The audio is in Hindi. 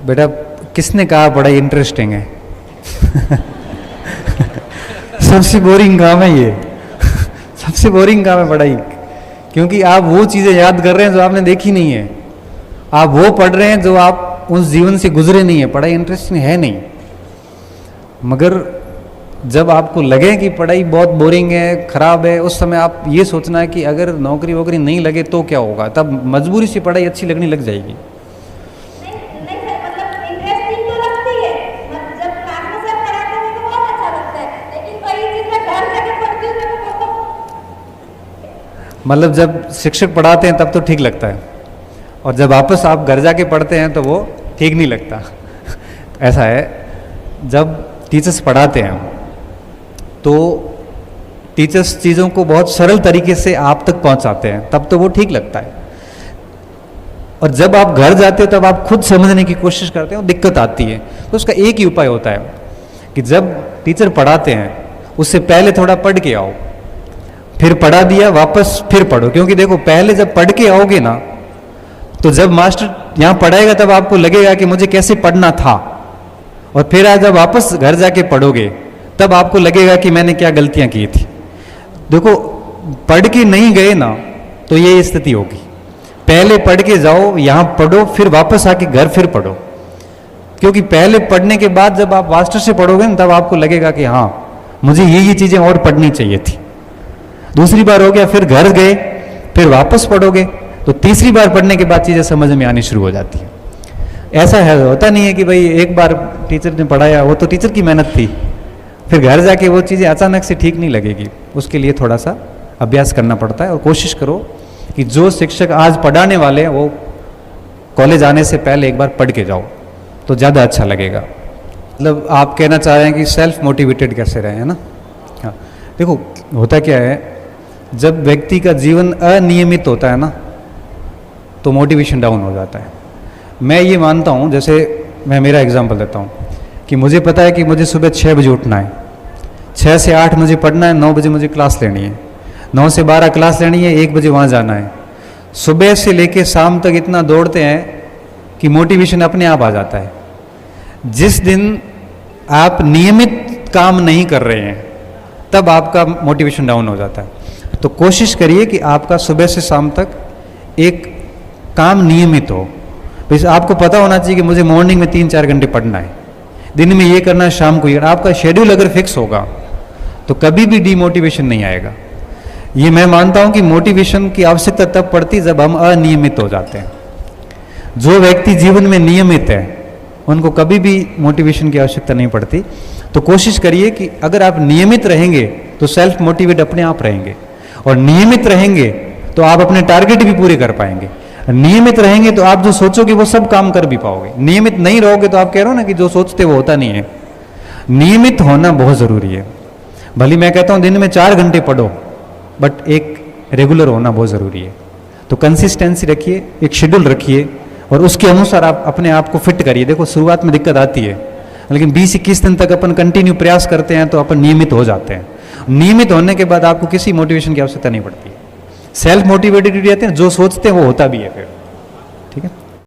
बेटा किसने कहा पढ़ाई इंटरेस्टिंग है? सबसे बोरिंग काम है ये। सबसे बोरिंग काम है पढ़ाई, क्योंकि आप वो चीज़ें याद कर रहे हैं जो आपने देखी नहीं है, आप वो पढ़ रहे हैं जो आप उस जीवन से गुजरे नहीं है। पढ़ाई इंटरेस्टिंग है नहीं। मगर जब आपको लगे कि पढ़ाई बहुत बोरिंग है, खराब है, उस समय आप ये सोचना है कि अगर नौकरी वोकरी नहीं लगे तो क्या होगा, तब मजबूरी से पढ़ाई अच्छी लगने लग जाएगी। मतलब जब शिक्षक पढ़ाते हैं तब तो ठीक लगता है, और जब वापस आप घर जाके पढ़ते हैं तो वो ठीक नहीं लगता। ऐसा है, जब टीचर्स पढ़ाते हैं तो टीचर्स चीज़ों को बहुत सरल तरीके से आप तक पहुंचाते हैं, तब तो वो ठीक लगता है। और जब आप घर जाते हो तब आप खुद समझने की कोशिश करते हो, दिक्कत आती है। तो उसका एक ही उपाय होता है कि जब टीचर पढ़ाते हैं उससे पहले थोड़ा पढ़ के आओ, फिर पढ़ा दिया वापस फिर पढ़ो। क्योंकि देखो, पहले जब पढ़ के आओगे ना, तो जब मास्टर यहाँ पढ़ाएगा तब आपको लगेगा कि मुझे कैसे पढ़ना था, और फिर आज जब वापस घर जाके पढ़ोगे तब आपको लगेगा कि मैंने क्या गलतियां की थी। देखो, पढ़ के नहीं गए ना तो ये स्थिति होगी। पहले पढ़ के जाओ, यहाँ पढ़ो, फिर वापस आके घर फिर पढ़ो। क्योंकि पहले पढ़ने के बाद जब आप मास्टर से पढ़ोगे ना, तब आपको लगेगा कि हाँ, मुझे ये चीज़ें और पढ़नी चाहिए थी। दूसरी बार हो गया, फिर घर गए, फिर वापस पढ़ोगे, तो तीसरी बार पढ़ने के बाद चीज़ें समझ में आनी शुरू हो जाती है। ऐसा है, होता नहीं है कि भाई एक बार टीचर ने पढ़ाया, वो तो टीचर की मेहनत थी, फिर घर जाके वो चीज़ें अचानक से ठीक नहीं लगेगी। उसके लिए थोड़ा सा अभ्यास करना पड़ता है। और कोशिश करो कि जो शिक्षक आज पढ़ाने वाले हैं वो कॉलेज आने से पहले एक बार पढ़ के जाओ, तो ज़्यादा अच्छा लगेगा। मतलब आप कहना चाह रहे हैं कि सेल्फ मोटिवेटेड कैसे रहे, है ना? हाँ, देखो होता क्या है, जब व्यक्ति का जीवन अनियमित होता है ना, तो मोटिवेशन डाउन हो जाता है। मैं ये मानता हूँ, जैसे मैं मेरा एग्जांपल देता हूँ कि मुझे पता है कि मुझे सुबह 6 बजे उठना है, 6 से 8 मुझे पढ़ना है, 9 बजे मुझे क्लास लेनी है, 9 से 12 क्लास लेनी है, 1 बजे वहाँ जाना है। सुबह से लेके शाम तक इतना दौड़ते हैं कि मोटिवेशन अपने आप आ जाता है। जिस दिन आप नियमित काम नहीं कर रहे हैं तब आपका मोटिवेशन डाउन हो जाता है। तो कोशिश करिए कि आपका सुबह से शाम तक एक काम नियमित हो। वैसे आपको पता होना चाहिए कि मुझे मॉर्निंग में 3-4 घंटे पढ़ना है, दिन में ये करना है, शाम को ये। आपका शेड्यूल अगर फिक्स होगा तो कभी भी डीमोटिवेशन नहीं आएगा। ये मैं मानता हूं कि मोटिवेशन की आवश्यकता तब पड़ती जब हम अनियमित हो जाते हैं। जो व्यक्ति जीवन में नियमित है उनको कभी भी मोटिवेशन की आवश्यकता नहीं पड़ती। तो कोशिश करिए कि अगर आप नियमित रहेंगे तो सेल्फ मोटिवेट अपने आप रहेंगे, और नियमित रहेंगे तो आप अपने टारगेट भी पूरे कर पाएंगे। नियमित रहेंगे तो आप जो सोचोगे वो सब काम कर भी पाओगे। नियमित नहीं रहोगे तो आप कह रहे हो ना कि जो सोचते वो होता नहीं है। नियमित होना बहुत ज़रूरी है। भले मैं कहता हूँ दिन में 4 घंटे पढ़ो, बट एक रेगुलर होना बहुत ज़रूरी है। तो कंसिस्टेंसी रखिए, एक शेड्यूल रखिए, और उसके अनुसार आप अपने आप को फिट करिए। देखो शुरुआत में दिक्कत आती है, लेकिन 20-21 दिन तक अपन कंटिन्यू प्रयास करते हैं तो अपन नियमित हो जाते हैं। नियमित होने के बाद आपको किसी मोटिवेशन की आवश्यकता नहीं पड़ती। सेल्फ मोटिवेटेड रहते हैं, जो सोचते हैं वो होता भी है फिर।